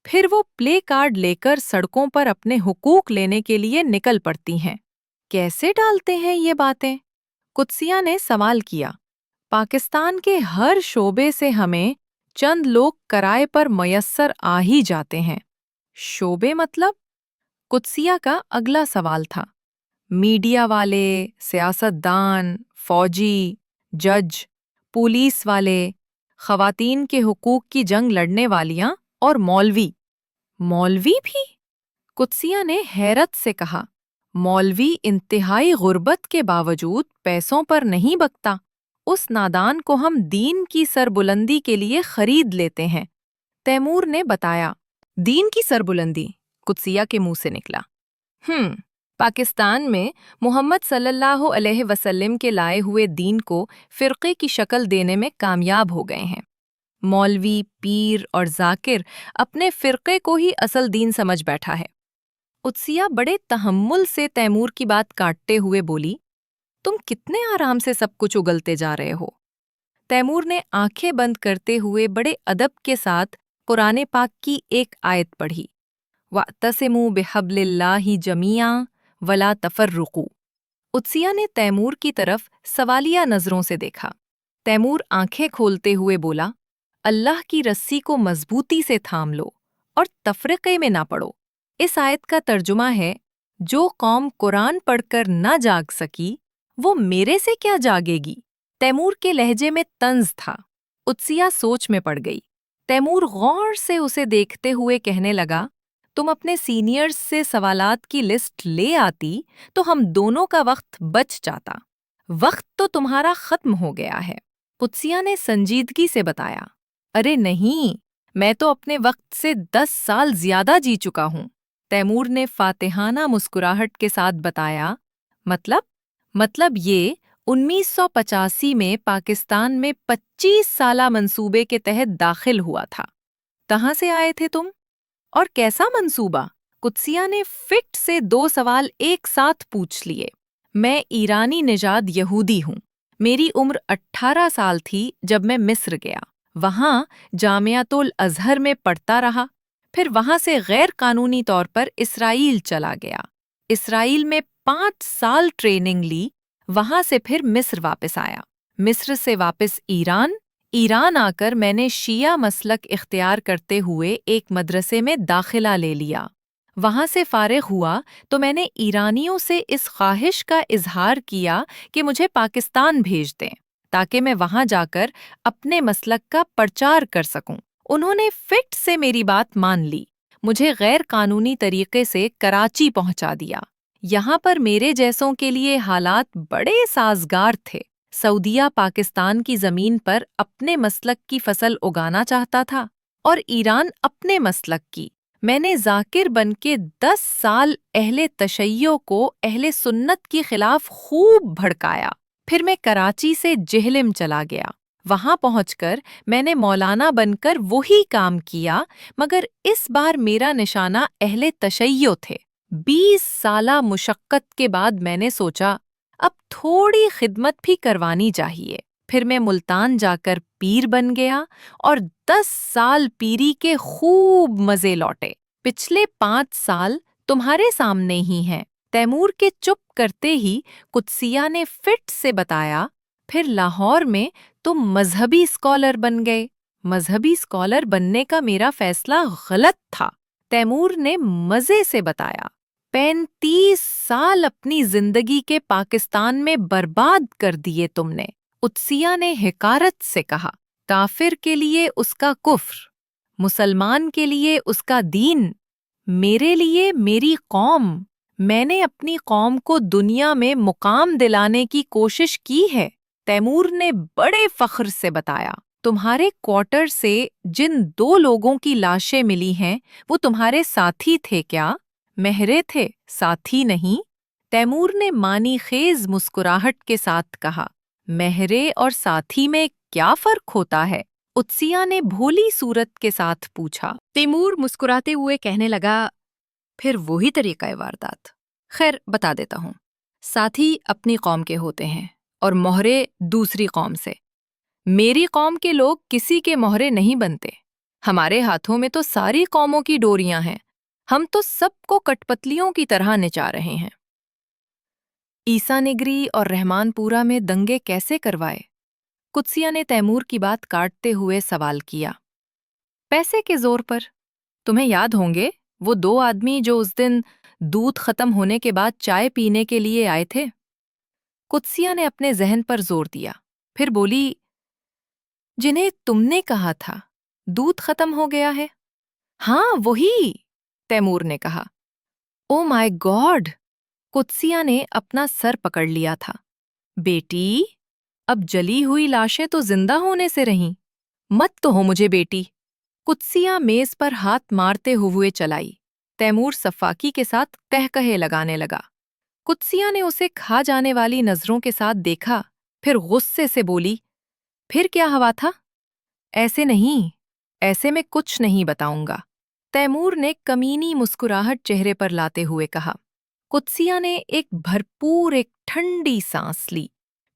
پھر وہ پلے کارڈ لے کر سڑکوں پر اپنے حقوق لینے کے لیے نکل پڑتی ہیں۔ کیسے ڈالتے ہیں یہ باتیں؟ قدسیہ نے سوال کیا۔ پاکستان کے ہر شعبے سے ہمیں چند لوگ کرائے پر میسر آ ہی جاتے ہیں۔ شعبے مطلب؟ قدسیہ کا اگلا سوال تھا۔ میڈیا والے، سیاستدان، فوجی، جج، پولیس والے، خواتین کے حقوق کی جنگ لڑنے والیاں اور مولوی۔ مولوی بھی؟ قدسیہ نے حیرت سے کہا۔ مولوی انتہائی غربت کے باوجود پیسوں پر نہیں بکتا، اس نادان کو ہم دین کی سربلندی کے لیے خرید لیتے ہیں۔ تیمور نے بتایا۔ دین کی سربلندی؟ قدسیہ کے منہ سے نکلا۔ پاکستان میں محمد صلی اللہ علیہ وسلم کے لائے ہوئے دین کو فرقے کی شکل دینے میں کامیاب ہو گئے ہیں۔ مولوی، پیر اور ذاکر اپنے فرقے کو ہی اصل دین سمجھ بیٹھا ہے۔ قدسیہ بڑے تحمل سے تیمور کی بات کاٹتے ہوئے بولی، تم کتنے آرام سے سب کچھ اگلتے جا رہے ہو۔ تیمور نے آنکھیں بند کرتے ہوئے بڑے ادب کے ساتھ قرآن پاک کی ایک آیت پڑھی، وَاعْتَصِمُوا بِحَبْلِ اللَّهِ جَمِيعًا وَلَا تَفَرَّقُوا۔ قدسیہ نے تیمور کی طرف سوالیہ نظروں سے دیکھا۔ تیمور آنکھیں کھولتے ہوئے بولا، اللہ کی رسی کو مضبوطی سے تھام لو اور تفرقے میں نہ پڑو۔ اس آیت کا ترجمہ ہے، جو قوم قرآن پڑھ کر نہ جاگ سکی وہ میرے سے کیا جاگے گی؟ تیمور کے لہجے میں طنز تھا۔ قدسیہ سوچ میں پڑ گئی۔ تیمور غور سے اسے دیکھتے ہوئے کہنے لگا، تم اپنے سینئرز سے سوالات کی لسٹ لے آتی تو ہم دونوں کا وقت بچ جاتا۔ وقت تو تمہارا ختم ہو گیا ہے۔ قدسیہ نے سنجیدگی سے بتایا، ارے نہیں، میں تو اپنے وقت سے 10 سال زیادہ جی چکا ہوں۔ تیمور نے فاتحانہ مسکراہٹ کے ساتھ بتایا، مطلب یہ 1985 میں پاکستان میں 25 سالہ منصوبے کے تحت داخل ہوا تھا۔ کہاں سے آئے تھے تم؟ اور کیسا منصوبہ؟ قدسیہ نے فٹ سے 2 سوال ایک ساتھ پوچھ لیے۔ میں ایرانی نژاد یہودی ہوں۔ میری عمر 18 سال تھی جب میں مصر گیا۔ وہاں جامعۃ الازہر میں پڑھتا رہا، پھر وہاں سے غیر قانونی طور پر اسرائیل چلا گیا۔ اسرائیل میں 5 سال ٹریننگ لی، وہاں سے پھر مصر واپس آیا۔ مصر سے واپس ایران آ کر میں نے شیعہ مسلک اختیار کرتے ہوئے ایک مدرسے میں داخلہ لے لیا۔ وہاں سے فارغ ہوا تو میں نے ایرانیوں سے اس خواہش کا اظہار کیا کہ مجھے پاکستان بھیج دیں تاکہ میں وہاں جا کر اپنے مسلک کا پرچار کر سکوں۔ انہوں نے فٹ سے میری بات مان لی، مجھے غیر قانونی طریقے سے کراچی پہنچا دیا۔ یہاں پر میرے جیسوں کے لیے حالات بڑے سازگار تھے۔ سعودیہ پاکستان کی زمین پر اپنے مسلک کی فصل اگانا چاہتا تھا اور ایران اپنے مسلک کی۔ میں نے ذاکر بن کے 10 سال اہل تشیع کو اہل سنت کی خلاف خوب بھڑکایا۔ پھر میں کراچی سے جہلم چلا گیا۔ وہاں پہنچ کر میں نے مولانا بن کر وہی کام کیا، مگر اس بار میرا نشانہ اہل تشیع تھے۔ 20 سالہ مشقت کے بعد میں نے سوچا اب تھوڑی خدمت بھی کروانی چاہیے۔ پھر میں ملتان جا کر پیر بن گیا اور 10 سال پیری کے خوب مزے لوٹے۔ پچھلے 5 سال تمہارے سامنے ہی ہیں۔ تیمور کے چپ کرتے ہی قدسیہ نے فٹ سے بتایا، پھر لاہور میں تم مذہبی اسکالر بن گئے۔ مذہبی اسکالر بننے کا میرا فیصلہ غلط تھا، تیمور نے مزے سے بتایا۔ 35 سال اپنی زندگی کے پاکستان میں برباد کر دیے تم نے، قدسیہ نے حقارت سے کہا۔ کافر کے لیے اس کا کفر، مسلمان کے لیے اس کا دین، میرے لیے میری قوم۔ میں نے اپنی قوم کو دنیا میں مقام دلانے کی کوشش کی ہے، تیمور نے بڑے فخر سے بتایا۔ تمہارے کوارٹر سے جن 2 لوگوں کی لاشیں ملی ہیں وہ تمہارے ساتھی تھے کیا؟ مہرے تھے، ساتھی نہیں۔ تیمور نے معنی خیز مسکراہٹ کے ساتھ کہا، مہرے اور ساتھی میں کیا فرق ہوتا ہے؟ قدسیہ نے بھولی صورت کے ساتھ پوچھا۔ تیمور مسکراتے ہوئے کہنے لگا، پھر وہی طریقہ واردات۔ خیر بتا دیتا ہوں، ساتھی اپنی قوم کے ہوتے ہیں اور مہرے دوسری قوم سے۔ میری قوم کے لوگ کسی کے مہرے نہیں بنتے، ہمارے ہاتھوں میں تو ساری قوموں کی ڈوریاں ہیں، ہم تو سب کو کٹپتلیوں کی طرح نچا رہے ہیں۔ عیسیٰ نگری اور رحمان پورہ میں دنگے کیسے کروائے؟ قدسیہ نے تیمور کی بات کاٹتے ہوئے سوال کیا۔ پیسے کے زور پر۔ تمہیں یاد ہوں گے وہ 2 آدمی جو اس دن دودھ ختم ہونے کے بعد چائے پینے کے لیے آئے تھے؟ قدسیہ نے اپنے ذہن پر زور دیا، پھر بولی، جنہیں تم نے کہا تھا دودھ ختم ہو گیا ہے؟ ہاں وہی، تیمور نے کہا۔ او مائی گاڈ! قدسیہ نے اپنا سر پکڑ لیا تھا۔ بیٹی، اب جلی ہوئی لاشیں تو زندہ ہونے سے رہیں، مت تو ہو مجھے بیٹی۔ قدسیہ میز پر ہاتھ مارتے ہوئے چلائی۔ تیمور صفاکی کے ساتھ قہقہے لگانے لگا۔ قدسیہ نے اسے کھا جانے والی نظروں کے ساتھ دیکھا، پھر غصے سے بولی، پھر کیا ہوا تھا؟ ایسے نہیں، ایسے میں کچھ نہیں بتاؤں گا، تیمور نے کمینی مسکراہٹ چہرے پر لاتے ہوئے کہا۔ قدسیہ نے ایک ٹھنڈی سانس لی،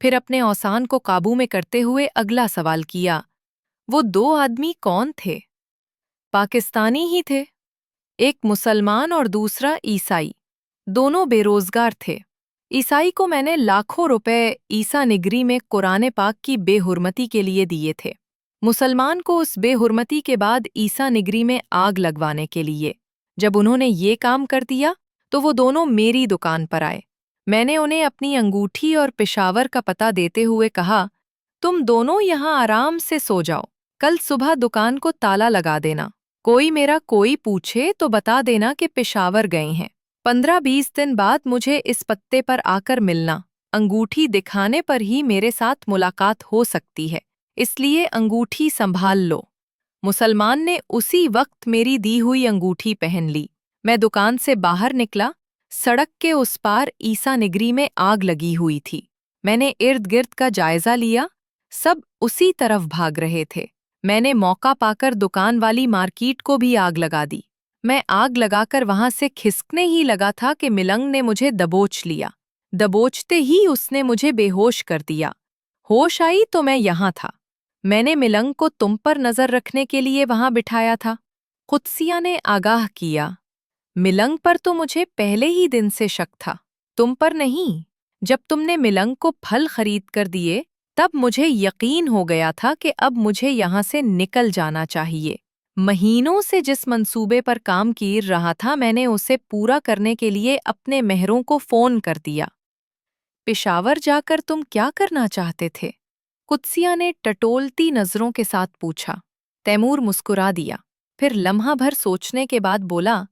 پھر اپنے اوسان کو قابو میں کرتے ہوئے اگلا سوال کیا، وہ 2 آدمی کون تھے؟ پاکستانی ہی تھے، ایک مسلمان اور دوسرا عیسائی، دونوں بے روزگار تھے۔ عیسائی کو میں نے لاکھوں روپے عیسیٰ نگری میں قرآن پاک کی بے حرمتی کے لیے دیے تھے، مسلمان کو اس بے حرمتی کے بعد عیسیٰ نگری میں آگ لگوانے کے لیے۔ جب انہوں نے یہ کام کر دیا تو وہ دونوں میری دکان پر آئے۔ میں نے انہیں اپنی انگوٹھی اور پشاور کا پتہ دیتے ہوئے کہا، تم دونوں یہاں آرام سے سو جاؤ، کل صبح دکان کو تالا لگا دینا، کوئی پوچھے تو بتا دینا کہ پشاور گئے ہیں۔ 15-20 دن بعد مجھے اس پتے پر آ کر ملنا، انگوٹھی دکھانے پر ہی میرے ساتھ ملاقات ہو سکتی ہے، اس لیے انگوٹھی سنبھال لو۔ مسلمان نے اسی وقت میری دی ہوئی انگوٹھی پہن لی۔ میں دکان سے باہر نکلا، سڑک کے اس پار عیسیٰ نگری میں آگ لگی ہوئی تھی۔ میں نے ارد گرد کا جائزہ لیا، سب اسی طرف بھاگ رہے تھے۔ میں نے موقع پا کر دکان والی مارکیٹ کو بھی آگ لگا دی۔ میں آگ لگا کر وہاں سے کھسکنے ہی لگا تھا کہ ملنگ نے مجھے دبوچ لیا۔ دبوچتے ہی اس نے مجھے بے ہوش کر دیا۔ ہوش آئی تو میں یہاں تھا۔ میں نے ملنگ کو تم پر نظر رکھنے کے لیے وہاں بٹھایا تھا، قدسیہ نے آگاہ کیا۔ ملنگ پر تو مجھے پہلے ہی دن سے شک تھا، تم پر نہیں۔ جب تم نے ملنگ کو پھل خرید کر دیے تب مجھے یقین ہو گیا تھا کہ اب مجھے یہاں سے نکل جانا چاہیے۔ مہینوں سے جس منصوبے پر کام کر رہا تھا میں نے اسے پورا کرنے کے لیے اپنے مہروں کو فون کر دیا۔ پشاور جا کر تم کیا کرنا چاہتے تھے؟ قدسیہ نے ٹٹولتی نظروں کے ساتھ پوچھا۔ تیمور مسکرا دیا، پھر لمحہ بھر سوچنے کے بعد بولا،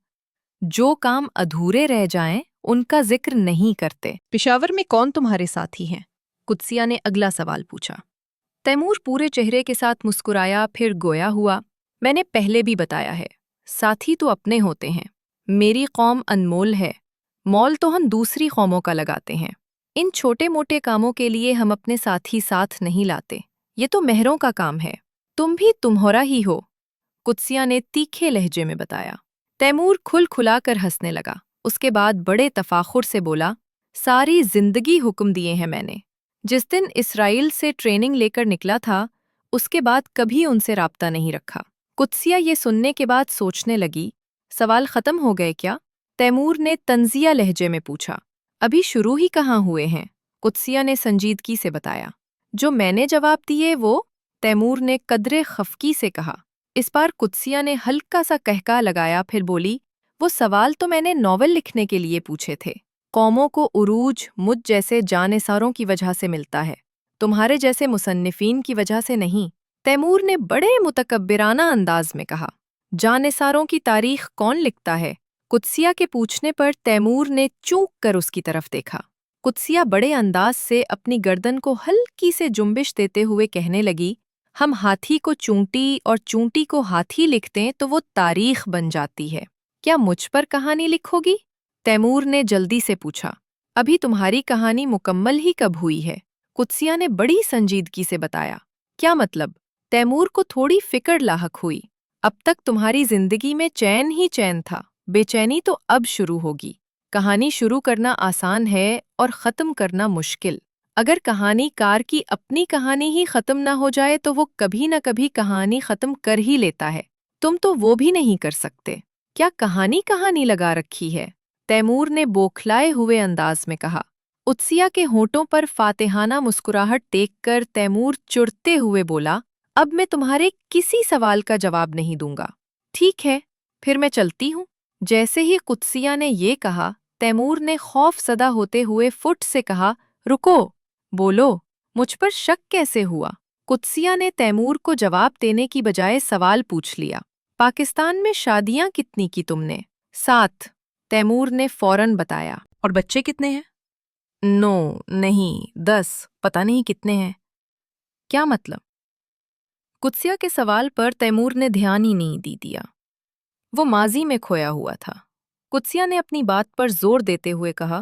جو کام ادھورے رہ جائیں ان کا ذکر نہیں کرتے۔ پشاور میں کون تمہارے ساتھی ہیں؟ قدسیہ نے اگلا سوال پوچھا۔ تیمور پورے چہرے کے ساتھ مسکرایا، پھر گویا ہوا، میں نے پہلے بھی بتایا ہے، ساتھی تو اپنے ہوتے ہیں۔ میری قوم انمول ہے، مول تو ہم دوسری قوموں کا لگاتے ہیں۔ ان چھوٹے موٹے کاموں کے لیے ہم اپنے ساتھی ساتھ نہیں لاتے، یہ تو مہروں کا کام ہے۔ تم بھی تمہورا ہی ہو، قدسیہ نے تیکھے لہجے میں بتایا۔ تیمور کھل کھلا کر ہنسنے لگا، اس کے بعد بڑے تفاخر سے بولا، ساری زندگی حکم دیے ہیں میں نے۔ جس دن اسرائیل سے ٹریننگ لے کر نکلا تھا اس کے بعد کبھی ان سے رابطہ نہیں رکھا۔ قدسیہ یہ سننے کے بعد سوچنے لگی، سوال ختم ہو گئے کیا؟ تیمور نے طنزیہ لہجے میں پوچھا۔ ابھی شروع ہی کہاں ہوئے ہیں؟ قدسیہ نے سنجیدگی سے بتایا۔ جو میں نے جواب دیے وہ؟ تیمور نے قدرے خفگی سے کہا۔ اس بار قدسیہ نے ہلکا سا کہکا لگایا، پھر بولی، وہ سوال تو میں نے ناول لکھنے کے لیے پوچھے تھے۔ قوموں کو عروج مجھ جیسے جانثاروں کی وجہ سے ملتا ہے، تمہارے جیسے مصنفین کی وجہ سے نہیں۔ تیمور نے بڑے متکبرانہ انداز میں کہا۔ جانثاروں کی تاریخ کون لکھتا ہے؟ قدسیہ کے پوچھنے پر تیمور نے چونک کر اس کی طرف دیکھا۔ قدسیہ بڑے انداز سے اپنی گردن کو ہلکی سے جنبش دیتے ہوئے کہنے لگی، ہم ہاتھی کو چونٹی اور چونٹی کو ہاتھی لکھ دیں تو وہ تاریخ بن جاتی ہے۔ کیا مجھ پر کہانی لکھو گی؟ تیمور نے جلدی سے پوچھا۔ ابھی تمہاری کہانی مکمل ہی کب ہوئی ہے؟ قدسیہ نے بڑی سنجیدگی سے بتایا۔ کیا مطلب؟ تیمور کو تھوڑی فکر لاحق ہوئی۔ اب تک تمہاری زندگی میں چین ہی چین تھا، بے چینی تو اب شروع ہوگی۔ کہانی شروع کرنا آسان ہے اور ختم کرنا مشکل۔ اگر کہانی کار کی اپنی کہانی ہی ختم نہ ہو جائے تو وہ کبھی نہ کبھی کہانی ختم کر ہی لیتا ہے، تم تو وہ بھی نہیں کر سکتے۔ کیا کہانی لگا رکھی ہے؟ تیمور نے بوکھلائے ہوئے انداز میں کہا۔ قدسیہ کے ہونٹوں پر فاتحانہ مسکراہٹ دیکھ کر تیمور چڑھتے ہوئے بولا، اب میں تمہارے کسی سوال کا جواب نہیں دوں گا۔ ٹھیک ہے، پھر میں چلتی ہوں۔ جیسے ہی قدسیہ نے یہ کہا، تیمور نے خوف زدہ ہوتے ہوئے فٹ سے کہا، رکو، بولو، مجھ پر شک کیسے ہوا؟ قدسیہ نے تیمور کو جواب دینے کی بجائے سوال پوچھ لیا، پاکستان میں شادیاں کتنی کی تم نے؟ 7۔ تیمور نے فوراً بتایا۔ اور بچے کتنے ہیں؟ 9 نہیں 10، پتہ نہیں کتنے ہیں۔ کیا مطلب؟ قدسیہ کے سوال پر تیمور نے دھیان ہی نہیں دیا، وہ ماضی میں کھویا ہوا تھا۔ قدسیہ نے اپنی بات پر زور دیتے ہوئے کہا،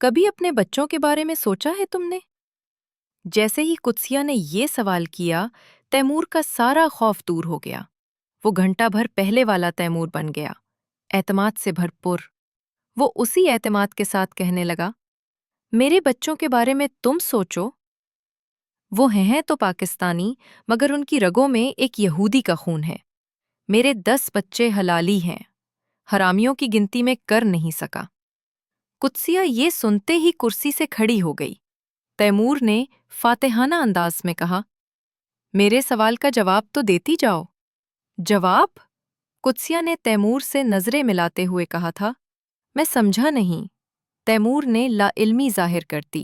کبھی اپنے بچوں کے بارے میں سوچا ہے تم نے؟ جیسے ہی قدسیہ نے یہ سوال کیا، تیمور کا سارا خوف دور ہو گیا۔ وہ گھنٹہ بھر پہلے والا تیمور بن گیا، اعتماد سے بھرپور۔ وہ اسی اعتماد کے ساتھ کہنے لگا، میرے بچوں کے بارے میں تم سوچو، وہ ہیں تو پاکستانی مگر ان کی رگوں میں ایک یہودی کا خون ہے۔ میرے 10 بچے حلالی ہیں، حرامیوں کی گنتی میں کر نہیں سکا۔ قدسیہ یہ سنتے ہی کرسی سے کھڑی ہو گئی۔ تیمور نے فاتحانہ انداز میں کہا، میرے سوال کا جواب تو دیتی جاؤ۔ جواب؟ قدسیہ نے تیمور سے نظریں ملاتے ہوئے کہا تھا، میں سمجھا نہیں۔ تیمور نے لا علمی ظاہر کر دی۔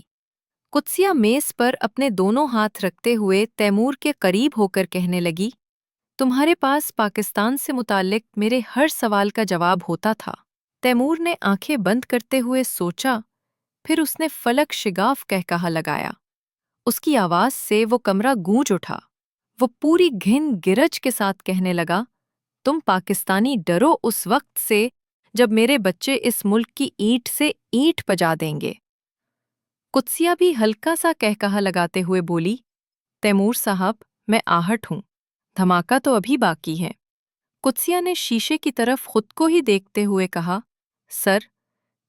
قدسیہ میز پر اپنے دونوں ہاتھ رکھتے ہوئے تیمور کے قریب ہو کر کہنے لگی، تمہارے پاس پاکستان سے متعلق میرے ہر سوال کا جواب ہوتا تھا۔ تیمور نے آنکھیں بند کرتے ہوئے سوچا، پھر اس نے فلک شگاف کہا لگایا۔ اس کی آواز سے وہ کمرہ گونج اٹھا۔ وہ پوری گھن گرج کے ساتھ کہنے لگا، تم پاکستانی ڈرو اس وقت سے جب میرے بچے اس ملک کی اینٹ سے اینٹ پجا دیں گے۔ कुत्सिया भी हल्का सा कहकहा लगाते हुए बोली, तैमूर साहब, मैं आहट हूं, धमाका तो अभी बाकी है। कुत्सिया ने शीशे की तरफ खुद को ही देखते हुए कहा, सर,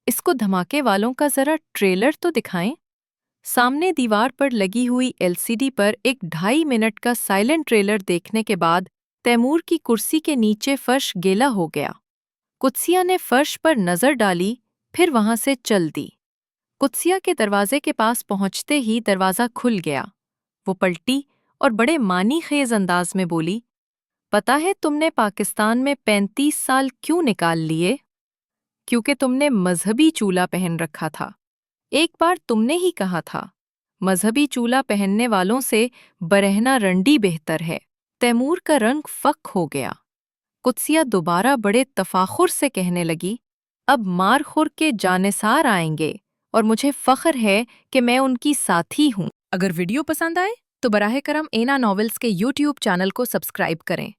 इसको धमाके वालों का जरा ट्रेलर तो दिखाएं। सामने दीवार पर लगी हुई एलसीडी पर एक 2.5 मिनट का साइलेंट ट्रेलर देखने के बाद तैमूर की कुर्सी के नीचे फर्श गीला हो गया। कुत्सिया ने फर्श पर नजर डाली, फिर वहां से चल दी। कुत्सिया के दरवाजे के पास पहुंचते ही दरवाजा खुल गया। वो पलटी और बड़े मानी खेज अंदाज में बोली, पता है तुमने पाकिस्तान में 35 साल क्यों निकाल लिए? क्योंकि तुमने मजहबी चूला पहन रखा था। एक बार तुमने ही कहा था, मजहबी चूला पहनने वालों से बरहना रंडी बेहतर है। तैमूर का रंग फक हो गया। कुत्सिया दोबारा बड़े तफाखुर से कहने लगी, अब मार-खुर के जानिसार आएंगे और मुझे फख्र है कि मैं उनकी साथी हूँ। अगर वीडियो पसंद आए तो बराह करम एना नॉवेल्स के YouTube चैनल को सब्सक्राइब करें।